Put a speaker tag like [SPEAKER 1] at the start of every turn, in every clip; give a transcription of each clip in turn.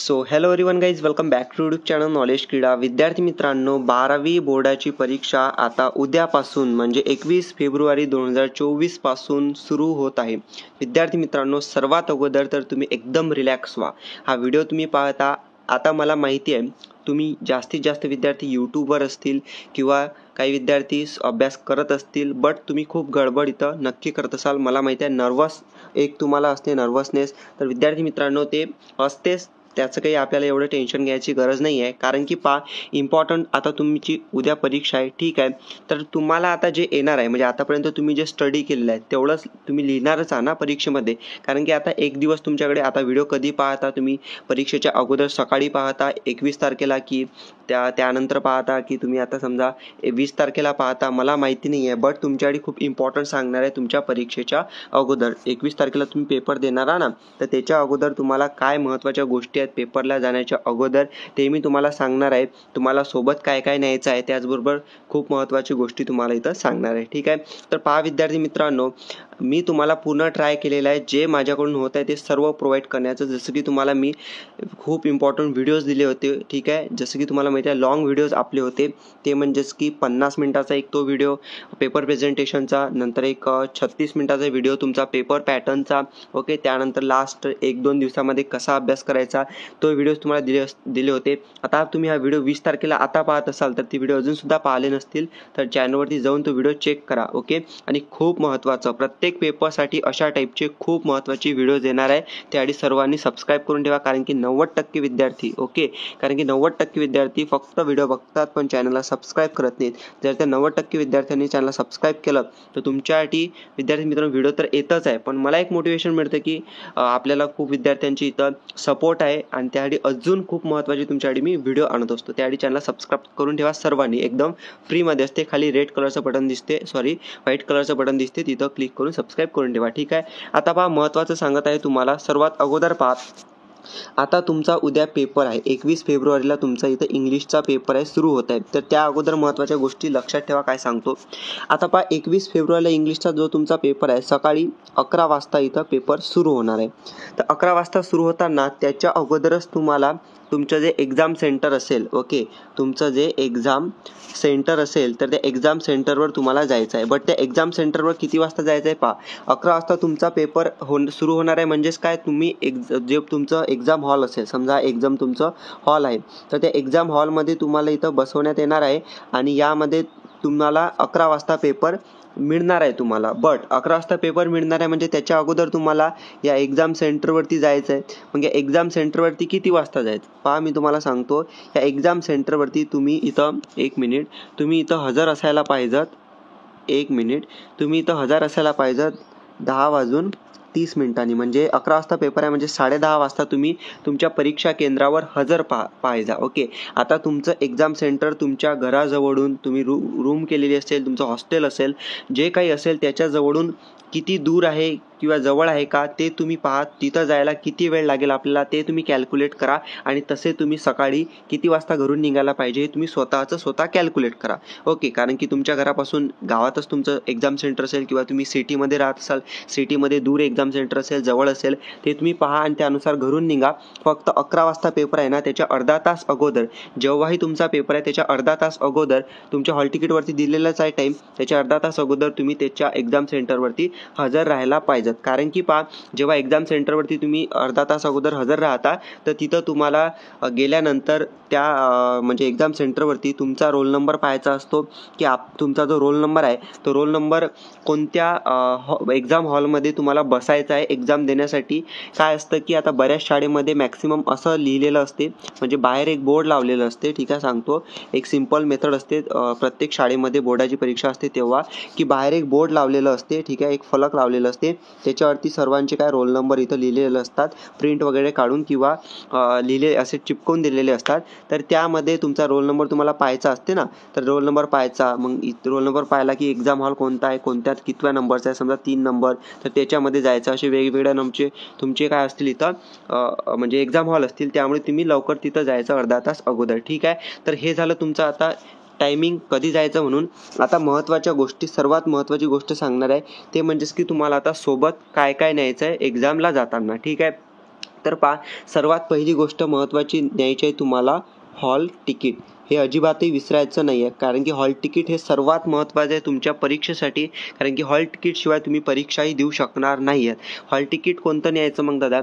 [SPEAKER 1] So hello everyone guys, welcome back to YouTube channel knowledge Krida. विद्यार्थी मित्रांनो, 12वी बोर्डाची परीक्षा आता उद्यापासून म्हणजे 21 फेब्रुवारी 2024 पासून सुरू होत आहे. विद्यार्थी मित्रांनो, सर्वात अगोदर तर तुम्ही एकदम रिलॅक्स व्हा. हा व्हिडिओ तुम्ही पाहता, आता मला माहिती आहे तुम्ही जास्तीत जास्त विद्यार्थी यूट्यूबवर असतील किंवा काही विद्यार्थी अभ्यास करत असतील, बट तुम्ही खूप गडबड इथं नक्की करत असाल. मला माहिती आहे नर्वस एक तुम्हाला असते, नर्वसनेस. तर विद्यार्थी मित्रांनो, ते असतेच, त्याचं काही आपल्याला एवढं टेन्शन घ्यायची गरज नाही आहे. कारण की इम्पॉर्टंट आता तुमची उद्या परीक्षा आहे, ठीक आहे. तर तुम्हाला आता जे येणार आहे म्हणजे आतापर्यंत तुम्ही जे स्टडी केलेलं आहे तेवढंच तुम्ही लिहिणारच आहे ना परीक्षेमध्ये. कारण की आता एक दिवस तुमच्याकडे, आता व्हिडिओ कधी पाहता तुम्ही, परीक्षेच्या अगोदर सकाळी पाहता 21 तारखेला की त्यानंतर पाहता की तुम्ही आता समजा 20 तारखेला पाहता, मला माहिती नाही आहे. बट तुमच्याकडे खूप इम्पॉर्टंट सांगणार आहे तुमच्या परीक्षेच्या अगोदर. 21 तारखेला तुम्ही पेपर देणार ना, तर त्याच्या अगोदर तुम्हाला काय महत्त्वाच्या गोष्टी आहेत पेपरला जाण्याच्या अगोदर ते मी तुम्हाला सांगणार आहे. तुम्हाला सोबत काय काय न्यायचं आहे, त्याचबरोबर खूप महत्त्वाची गोष्टी तुम्हाला इथं सांगणार आहे, ठीक आहे. तर पहा विद्यार्थी मित्रांनो, मी तुम्हाला पूर्ण ट्राय केलेलं आहे. जे माझ्याकडून होत आहे ते सर्व प्रोव्हाइड करण्याचं. जसं की तुम्हाला मी खूप इम्पॉर्टंट व्हिडिओज दिले होते, ठीक आहे. जसं की तुम्हाला माहिती आहे लॉंग व्हिडिओज आपले होते ते, म्हणजेच की 50 मिनिटाचा एक तो व्हिडिओ पेपर प्रेझेंटेशनचा, नंतर एक 36 मिनिटाचा व्हिडिओ तुमचा पेपर पॅटर्नचा, ओके. त्यानंतर लास्ट 1-2 दिवसामध्ये कसा अभ्यास करायचा तो व्हिडिओ तुम्हाला दिले होते. आता तुम्ही हा व्हिडिओ 20 तारखेला आता पाहत असाल तर ती व्हिडिओ अजून सुद्धा पाहिले नसतील तर चॅनलवरती जाऊन तो व्हिडिओ चेक करा, ओके. आणि खूप महत्त्वाचं, प्रत्येक पेपरसाठी अशा टाईपचे खूप महत्त्वाचे व्हिडिओज येणार आहे. त्याआधी सर्वांनी सबस्क्राईब करून ठेवा, कारण की 90% विद्यार्थी, ओके, कारण की 90% विद्यार्थी फक्त व्हिडिओ बघतात पण चॅनलला सबस्क्राईब करत नाहीत. जर त्या 90% विद्यार्थ्यांनी चॅनलला सबस्क्राईब केलं तर तुमच्यासाठी विद्यार्थी मित्रांनो व्हिडिओ तर येतच आहे, पण मला एक मोटिवेशन मिळतं की आपल्याला खूप विद्यार्थ्यांची इथं सपोर्ट आहे आणि त्यासाठी अजून खूप महत्त्वाची तुमच्यासाठी मी व्हिडिओ आणत असतो. त्यासाठी चॅनलला सबस्क्राईब करून ठेवा सर्वांनी, एकदम फ्रीमध्ये असते. खाली रेड कलरचं बटन दिसते, व्हाईट कलरचं बटन दिसते, तिथं क्लिक करून सबस्क्राईब करून ठेवा, ठीक आहे. आता पहा महत्त्वाचं सांगत आहे तुम्हाला. सर्वात अगोदर पहा, आता तुमचा उद्या पेपर आहे 21 फेब्रुवारीला तुमचा इथं इंग्लिशचा पेपर आहे, सुरू होत आहे. तर त्या अगोदर महत्त्वाच्या गोष्टी लक्षात ठेवा, काय सांगतो. आता पहा 21 फेब्रुवारीला इंग्लिशचा जो तुमचा पेपर आहे सकाळी 11 वाजता इथं पेपर सुरू होणार आहे. तर 11 वाजता सुरू होताना त्याच्या अगोदरच तुम्हाला तुमचं जे एक्झाम सेंटर असेल, ओके, तुमचं जे एक्झाम सेंटर असेल तर त्या एक्झाम सेंटरवर तुम्हाला जायचं आहे. बट त्या एक्झाम सेंटरवर किती वाजता जायचं आहे पहा. 11 वाजता तुमचा पेपर सुरू होणार आहे. म्हणजेच काय, तुम्ही जे तुमचं एक्झाम हॉल असेल, समजा एक्झाम तुमचं हॉल आहे तर त्या एक्झाम हॉलमध्ये तुम्हाला इथं बसवण्यात येणार आहे आणि यामध्ये तुम्हाला 11 वाजता पेपर मिळणार आहे तुम्हाला. बट 11 वाजता पेपर मिळणार आहे म्हणजे त्याच्या अगोदर तुम्हाला या एक्झाम सेंटरवरती जायचं आहे. मग या एक्झाम सेंटरवरती किती वाजता जायचं पहा, मी तुम्हाला सांगतो. या एक्झाम सेंटरवरती तुम्ही इथं 1 मिनिट, तुम्ही इथं हजर असायला पाहिजेत. 1 मिनिट, तुम्ही इथं हजर असायला पाहिजेत 10:30 म्हणजे 11 वाजता पेपर आहे म्हणजे 10:30 वाजता तुम्ही तुमच्या परीक्षा केंद्रावर हजर पाहिजा, ओके. आता तुमचं एक्झाम सेंटर तुमच्या घराजवळून, तुम्ही रूम केलेली असेल, तुमचं हॉस्टेल असेल, जे काही असेल त्याच्याजवळून किती दूर आहे किंवा जवळ आहे का ते तुम्ही पहा. तिथं जायला किती वेळ लागेल आपल्याला ते तुम्ही कॅल्क्युलेट करा आणि तसे तुम्ही सकाळी किती वाजता घरून निघायला पाहिजे हे तुम्ही स्वतः कॅल्क्युलेट करा, ओके. कारण की तुमच्या घरापासून गावातच तुमचं एक्झाम सेंटर असेल किंवा तुम्ही सिटीमध्ये राहत असाल, सिटीमध्ये दूर एक्झाम सेंटर असेल, जवळ असेल, ते तुम्ही पहा आणि त्यानुसार घरून निघा. फक्त 11 वाजता पेपर आहे ना, त्याच्या अर्धा तास अगोदर, जेव्हाही तुमचा पेपर आहे त्याच्या अर्धा तास अगोदर, तुमच्या हॉल तिकीटवरती दिलेलाच आहे टाईम, त्याच्या अर्धा तास अगोदर तुम्ही त्याच्या एक्झाम सेंटरवरती हजर राहायला पाहिजेत. कारण की पहा, जेव्हा एक्झाम सेंटरवरती तुम्ही अर्धा तास अगोदर हजर राहता तर तिथं तुम्हाला गेल्यानंतर त्या म्हणजे एक्झाम सेंटरवरती तुमचा रोल नंबर पाहायचा असतो की तुमचा जो रोल नंबर आहे तो रोल नंबर कोणत्या एक्झाम हॉलमध्ये तुम्हाला बसायचा आहे एक्झाम देण्यासाठी. काय असतं की आता बऱ्याच शाळेमध्ये मॅक्सिमम असं लिहिलेलं असते, म्हणजे बाहेर एक बोर्ड लावलेलं असते, ठीक आहे. सांगतो, एक सिम्पल मेथड असते प्रत्येक शाळेमध्ये बोर्डाची परीक्षा असते तेव्हा, की बाहेर एक बोर्ड लावलेलं असते, ठीक आहे, एक फलक लावलेलं असते, त्याच्यावरती सर्वांचे काय रोल नंबर इथं लिहिलेले असतात, प्रिंट वगैरे काढून किंवा लिहिले असे चिपकवून दिलेले असतात. तर त्यामध्ये तुमचा रोल नंबर तुम्हाला पाहायचा असते ना, तर रोल नंबर पाहायचा. मग रोल नंबर पाहिला की एक्झाम हॉल कोणता आहे, कोणत्यात कितव्या नंबरचा आहे, समजा 3 नंबर, तर त्याच्यामध्ये जायचं. असे वेगवेगळ्या तुमचे काय असतील इथं म्हणजे एक्झाम हॉल असतील, त्यामुळे तुम्ही लवकर तिथं जायचं अर्धा तास अगोदर, ठीक आहे. तर हे झालं तुमचं आता टायमिंग कधी जायचं म्हणून. आता महत्त्वाच्या गोष्टी, सर्वात महत्त्वाची गोष्ट सांगणार आहे ते म्हणजेच की तुम्हाला आता सोबत काय काय न्यायचं आहे एक्झामला जाताना, ठीक आहे. तर पहा, सर्वात पहिली गोष्ट महत्त्वाची न्यायची आहे तुम्हाला हॉल तिकीट. हे अजिबातही विसरायचं नाही आहे, कारण की हॉल तिकीट हे सर्वात महत्त्वाचं आहे तुमच्या परीक्षेसाठी. कारण की हॉल तिकीटशिवाय तुम्ही परीक्षाही देऊ शकणार नाही आहेत. हॉल तिकीट कोणतं न्यायचं मग दादा?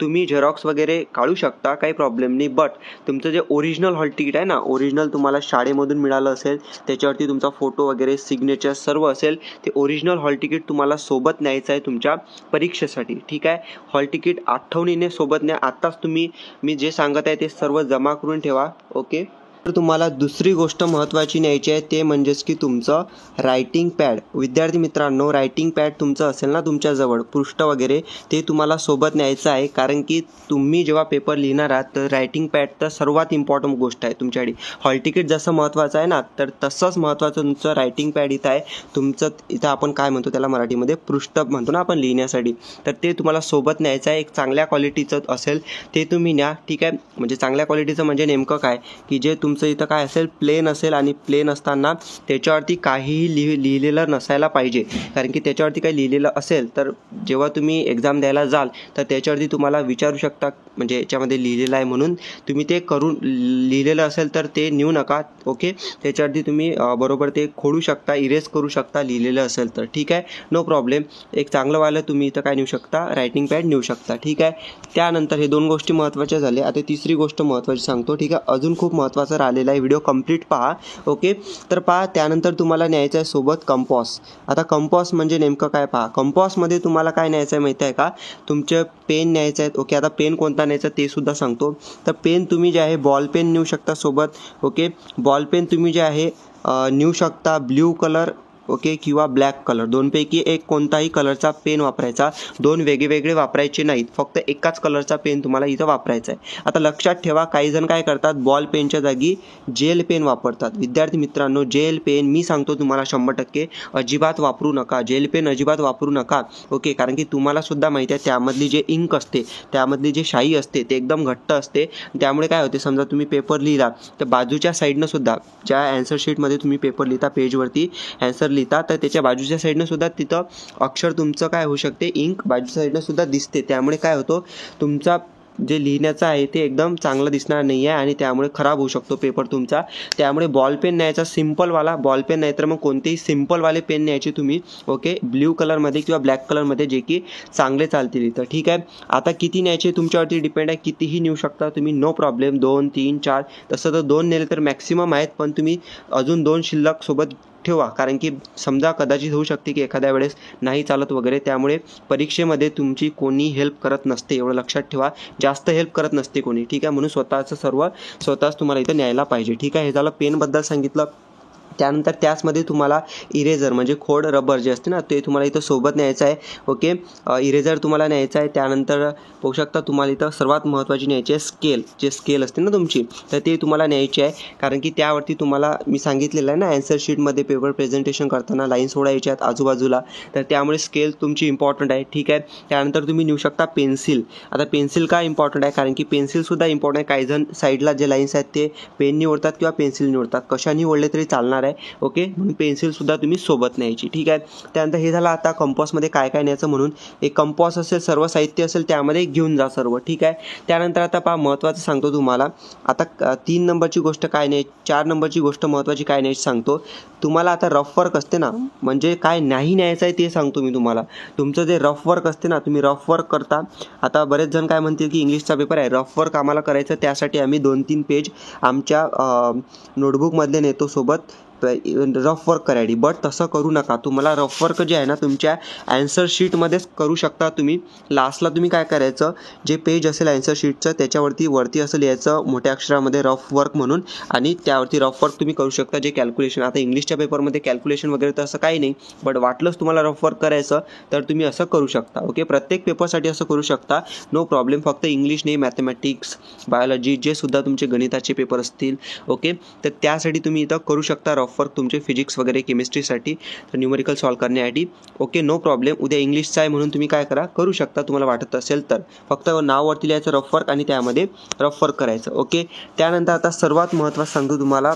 [SPEAKER 1] तुम्ही झेरॉक्स वगैरे काढू शकता, काही प्रॉब्लेम नाही, बट तुमचं जे ओरिजिनल हॉल तिकीट आहे ना, ओरिजिनल तुम्हाला शाळेमधून मिळालं असेल, त्याच्यावरती तुमचा फोटो वगैरे सिग्नेचर सर्व असेल, ते ओरिजिनल हॉल तिकीट तुम्हाला सोबत न्यायचं आहे तुमच्या परीक्षेसाठी. ठीक आहे, हॉल तिकीट आठवणीने सोबत न्या. आत्ताच तुम्ही मी जे सांगत आहे ते सर्व जमा करून ठेवा. ओके. तर तुम्हाला दुसरी गोष्ट महत्त्वाची न्यायची आहे ते म्हणजेच की तुमचं रायटिंग पॅड. विद्यार्थी मित्रांनो, रायटिंग पॅड तुमचं असेल ना तुमच्याजवळ, पृष्ठ वगैरे, ते तुम्हाला सोबत न्यायचं आहे. कारण की तुम्ही जेव्हा पेपर लिहिणार आहात तर रायटिंग पॅड तर सर्वात इम्पॉर्टंट गोष्ट आहे तुमच्यासाठी. हॉल तिकीट जसं महत्त्वाचं आहे ना, तर तसंच महत्त्वाचं तुमचं रायटिंग पॅड इथं आहे. तुमचं इथं आपण काय म्हणतो त्याला मराठीमध्ये, पृष्ठ म्हणतो ना आपण लिहिण्यासाठी, तर ते तुम्हाला सोबत न्यायचं आहे. एक चांगल्या क्वालिटीचं असेल ते तुम्ही न्या. ठीक आहे, म्हणजे चांगल्या क्वालिटीचं म्हणजे नेमकं काय, की जे तुमचं इथं काय असेल, प्लेन असेल, आणि प्लेन असताना त्याच्यावरती काहीही लिहिलेलं नसायला पाहिजे. कारण की त्याच्यावरती काही लिहिलेलं असेल तर जेव्हा तुम्ही एक्झाम द्यायला जाल तर त्याच्यावरती तुम्हाला विचारू शकता, म्हणजे याच्यामध्ये लिहिलेलं आहे म्हणून तुम्ही ते करून, लिहिलेलं असेल तर ते नेऊ नका. ओके, त्याच्यावरती तुम्ही बरोबर ते खोडू शकता, इरेज करू शकता लिहिलेलं असेल तर. ठीक आहे, नो प्रॉब्लेम. एक चांगलं वालं तुम्ही इथं काय नेऊ शकता, रायटिंग पॅड नेऊ शकता. ठीक आहे, त्यानंतर हे दोन गोष्टी महत्त्वाच्या झाल्या. आता तिसरी गोष्ट महत्त्वाची सांगतो. ठीक आहे, अजून खूप महत्त्वाचं राहिलेलं आहे, व्हिडिओ कंप्लीट पहा. ओके, तर पहा, त्यानंतर तुम्हाला न्यायचं आहे सोबत कंपॉस. आता कंपॉस म्हणजे नेमकं काय पहा. कंपॉसमध्ये तुम्हाला काय न्यायचं आहे माहिती आहे का, तुमचे पेन न्यायचे आहेत. ओके, आता पेन कोणता न्यायचा ते सुद्धा सांगतो. तर पेन तुम्ही जे आहे बॉल पेन नेऊ शकता सोबत. ओके, बॉल पेन तुम्ही जे आहे नेऊ शकता ब्ल्यू कलर, ओके, किंवा ब्लॅक कलर, दोनपैकी एक कोणताही कलरचा पेन वापरायचा. दोन वेगवेगळे वापरायचे नाहीत, फक्त एकाच कलरचा पेन तुम्हाला इथं वापरायचा आहे. आता लक्षात ठेवा, काही जण काय करतात, बॉल पेनच्या जागी जेल पेन वापरतात. विद्यार्थी मित्रांनो, जेल पेन मी सांगतो तुम्हाला 100% अजिबात वापरू नका. जेल पेन अजिबात वापरू नका. ओके, कारण की तुम्हाला सुद्धा माहिती आहे त्यामधली जे इंक असते, त्यामधली जे शाई असते ते एकदम घट्ट असते. त्यामुळे काय होते, समजा तुम्ही पेपर लिहिला तर बाजूच्या साईडनं सुद्धा, ज्या ॲन्सर शीटमध्ये तुम्ही पेपर लिहिता, पेजवरती ॲन्सर लिहिता, तर त्याच्या बाजूच्या साईडनं सुद्धा तिथं अक्षर तुमचं काय होऊ शकते, इंक बाजूच्या साईडनं सुद्धा दिसते. त्यामुळे काय होतं, तुमचा जे लिहिण्याचं आहे ते एकदम चांगलं दिसणार नाही आहे आणि त्यामुळे खराब होऊ शकतो पेपर तुमचा. त्यामुळे बॉल पेन न्यायचा, सिम्पलवाला बॉल पेन, नाही तर मग कोणतेही सिम्पलवाले पेन न्यायचे तुम्ही. ओके, ब्ल्यू कलरमध्ये किंवा ब्लॅक कलरमध्ये, जे की चांगले चालतील इथं. ठीक आहे, आता किती न्यायचे तुमच्यावरती डिपेंड आहे, कितीही नेऊ शकता तुम्ही, नो प्रॉब्लेम. 2, 3, 4, तसं तर 2 नेले तर मॅक्सिमम आहेत, पण तुम्ही अजून 2 शिल्लक सोबत ठेवा. कारण की समजा कदाचित होऊ शकते की एखाद्या वेळेस नाही चालत वगैरे, त्यामुळे परीक्षेमध्ये तुमची कोणी हेल्प करत नसते, एवढं लक्षात ठेवा. जास्त हेल्प करत नसते कोणी. ठीक आहे, म्हणून स्वतःच तुम्हाला इथं न्यायला पाहिजे. ठीक आहे, हे झालं पेनबद्दल सांगितलं. त्यानंतर त्याचमध्ये तुम्हाला इरेझर म्हणजे खोड रबर जे असते ना, ते तुम्हाला इथं सोबत न्यायचं आहे. ओके, इरेझर तुम्हाला न्यायचं आहे. त्यानंतर पाहू शकता तुम्हाला इथं सर्वात महत्त्वाची न्यायची आहे स्केल. जे स्केल असते ना तुमची, तर ते तुम्हाला न्यायची आहे. कारण की त्यावरती तुम्हाला मी सांगितलेलं आहे ना, ॲन्सर शीटमध्ये पेपर प्रेझेंटेशन करताना लाईन सोडायच्या आहेत आजूबाजूला, तर त्यामुळे स्केल तुमची इम्पॉर्टंट आहे. ठीक आहे, त्यानंतर तुम्ही नेऊ शकता पेन्सिल. आता पेन्सिल का इम्पॉर्टंट आहे, कारण की पेन्सिलसुद्धा इम्पॉर्टंट आहे. काही जण साईडला जे लाईन्स आहेत ते पेननी ओढतात किंवा पेन्सिलनी ओढतात, कशाने ओढले तरी चालणार आहे. ओके, म्हणून पेन्सिल सुद्धा तुम्ही सोबत न्यायची. ठीक आहे, त्यानंतर हे झालं आता कंपॉसमध्ये काय काय न्यायचं म्हणून. एक कंपॉस असेल, सर्व साहित्य असेल त्यामध्ये घेऊन जा सर्व. ठीक आहे, त्यानंतर आता पहा महत्त्वाचं सांगतो तुम्हाला. आता 3 नंबरची गोष्ट काय नाही, 4 नंबरची गोष्ट महत्त्वाची काय न्यायची सांगतो तुम्हाला. आता रफ वर्क असते ना, म्हणजे काय नाही न्यायचं आहे ते सांगतो मी तुम्हाला. तुमचं जे रफ वर्क असते ना, तुम्ही रफ वर्क करता. आता बरेच जण काय म्हणतील की इंग्लिशचा पेपर आहे, रफ वर्क आम्हाला करायचं, त्यासाठी आम्ही 2-3 पेज आमच्या नोटबुकमधले नेतो सोबत रफ वर्क करायची. बट तसं करू नका. तुम्हाला रफ वर्क जे आहे ना तुमच्या ॲन्सर शीटमध्येच करू शकता तुम्ही. लास्टला तुम्ही काय करायचं, जे पेज असेल ॲन्सर शीटचं त्याच्यावरती वरती असं लिहायचं मोठ्या अक्षरामध्ये रफ वर्क म्हणून, आणि त्यावरती रफ वर्क तुम्ही करू शकता. जे कॅल्क्युलेशन, आता इंग्लिशच्या पेपरमध्ये कॅल्क्युलेशन वगैरे तर असं काही नाही, बट वाटलंच तुम्हाला रफ वर्क करायचं तर तुम्ही असं करू शकता. ओके, प्रत्येक पेपरसाठी असं करू शकता, नो प्रॉब्लेम. फक्त इंग्लिश नाही, मॅथमॅटिक्स, बायोलॉजी, जे सुद्धा तुमचे गणिताचे पेपर असतील, ओके, तर त्यासाठी तुम्ही इथं करू शकता रफ वर्क, तुमचे फिजिक्स वगैरे केमिस्ट्रीसाठी, तर न्यूमेरिकल सॉल्व करण्यासाठी. Okay, no problem. उद्या इंग्लिशचा आहे म्हणून तुम्ही काय करू शकता, तुम्हाला वाटत असेल तर. फक्त नाववरती लिहायचं रफ वर्क आणि त्यामध्ये रफ वर्क करायचं. ओके, त्यानंतर आता सर्वात महत्त्वाचं सांगतो तुम्हाला,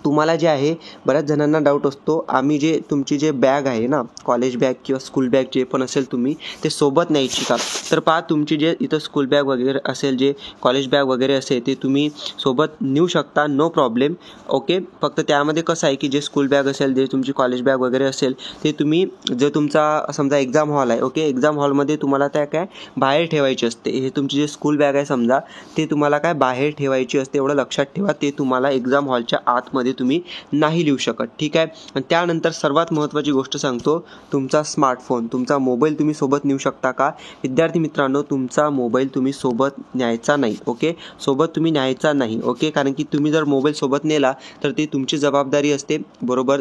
[SPEAKER 1] तुम्हाला जे आहे बऱ्याच जणांना डाऊट असतो, आम्ही जे तुमची जे बॅग आहे ना, कॉलेज बॅग किंवा स्कूल बॅग जे पण असेल तुम्ही ते सोबत न्यायची का? तर पहा, तुमची जे इथं स्कूल बॅग वगैरे असेल, जे कॉलेज बॅग वगैरे असेल ते तुम्ही सोबत नेऊ शकता, नो प्रॉब्लेम. ओके, फक्त त्यामध्ये कसं आहे की जे स्कूल बॅग असेल, जे तुमची कॉलेज बॅग वगैरे असेल ते तुम्ही जे तुमचा समजा एक्झाम हॉल आहे, ओके, एक्झाम हॉलमध्ये तुम्हाला त्या काय बाहेर ठेवायची असते. हे तुमची जे स्कूल बॅग आहे समजा ते तुम्हाला काय बाहेर ठेवायची असते, एवढं लक्षात ठेवा. ते तुम्हाला एक्झाम हॉलच्या आतमध्ये तुम्ही नाही लिहू शकत, ठीक आहे. आणि त्यानंतर सर्वात महत्त्वाची गोष्ट सांगतो, तुमचा स्मार्टफोन, तुमचा मोबाईल तुम्ही सोबत नेऊ शकता का? विद्यार्थी मित्रांनो, तुमचा मोबाईल तुम्ही सोबत न्यायचा नाही, ओके, सोबत तुम्ही न्यायचा नाही, ओके, कारण की तुम्ही जर मोबाईल सोबत नेला तर ती तुमची जबाबदारी असते बरोबर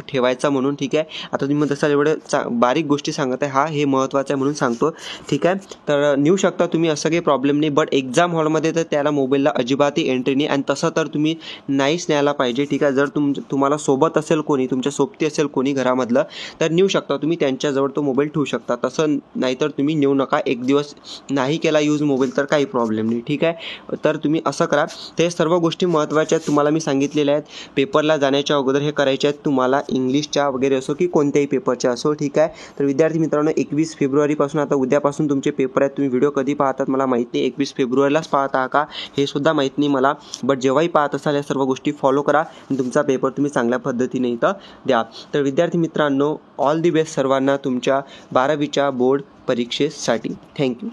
[SPEAKER 1] ठेवायचा म्हणून, ठीक आहे. आता तुम्ही तसं एवढं बारीक गोष्टी सांगत आहे, हे महत्त्वाचं आहे म्हणून सांगतो, ठीक आहे. तर नेऊ शकता तुम्ही, असं काही प्रॉब्लेम नाही. बट एक्झाम हॉलमध्ये तर त्याला मोबाईलला अजिबातही एंट्री नाही, आणि तसं तर तुम्ही नाहीच न्यायला पाहिजे, ठीक आहे. जर तुम्हाला सोबत असेल कोणी, तुमच्या सोबती असेल कोणी घरामधलं, तर नेऊ शकता तुम्ही, त्यांच्याजवळ तो मोबाईल ठेवू शकता. तसं नाहीतर तुम्ही नेऊ नका. एक दिवस नाही केला यूज मोबाईल तर काही प्रॉब्लेम नाही, ठीक आहे. तर तुम्ही असं करा. ते सर्व गोष्टी महत्त्वाच्या आहेत, तुम्हाला मी सांगितलेल्या आहेत. पेपरला जाण्याच्या अगोदर हे करायचे आहेत तुम्हाला, इंग्लिशच्या वगैरे असो की कोणत्याही पेपरच्या असो, ठीक आहे. तर विद्यार्थी मित्रांनो, 21 फेब्रुवारीपासून, आता उद्यापासून तुमचे पेपर आहेत. तुम्ही व्हिडिओ कधी पाहतात मला माहीत नाही, 21 फेब्रुवारीलाच पाहता का हे सुद्धा माहीत नाही मला, बट जेव्हाही पाहत असाल या सर्व गोष्टी फॉलो करा आणि तुमचा पेपर तुम्ही चांगल्या पद्धतीने इथं द्या. तर विद्यार्थी मित्रांनो, ऑल दी बेस्ट सर्वांना तुमच्या 12वीच्या बोर्ड परीक्षेसाठी. थँक्यू.